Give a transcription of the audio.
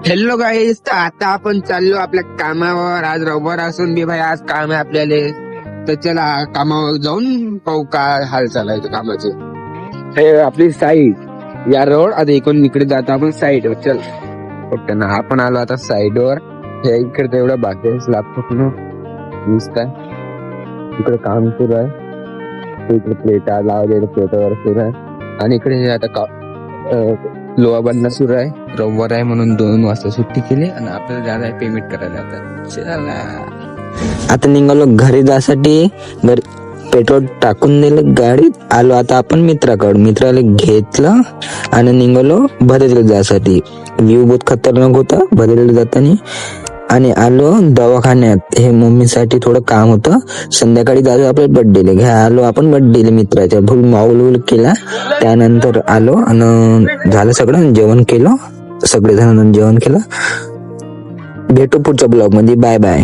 Hello गाईस, तर आता आपण चाललो आपल्या कामावर. आज रविवार असून बी भाई आज काम आहे आपल्याला. तर चला कामावर जाऊन पाहू काय हाल चालायचं कामाचे. हे आपली साईड या रोड, आता इकडून इकडे जातो आपण साईड वर. चल फक्त ना आपण आलो आता साईड वर. हे इकडे तेवढं बाकी लॅपटॉप दिसतंय. इकडे काम सुरू आहे. इकडे प्लेट लावलेलं प्लेटावर सुरू आहे. आणि इकडे हे आता लोहा बांधणं सुरू आहे. रविवार आहे म्हणून 2 वाजता सुट्टी केली आणि आपल्याला जायला आहे पेमेंट करायला. आता निघालो घरी जासाठी. पेट्रोल टाकून दिलं गाडीत. आलो आता आपण मित्राला घेतलं आणि निघालो भदेला जासाठी. व्ह्यू बहुत खतरनाक होता भदेला जाताना. आणि आलो दवाखान्यात. हे मम्मीसाठी थोडं काम होतं. संध्याकाळी जातो आपल्या बर्थडेला. घ्या आलो आपण बर्थडेला मित्राच्या. भूल माऊल केला. त्यानंतर आलो आणि झालं सगळं. जेवण केलं. सगळेजण जेवण केलं. भेटू पुढच्या ब्लॉग मध्ये. Bye bye.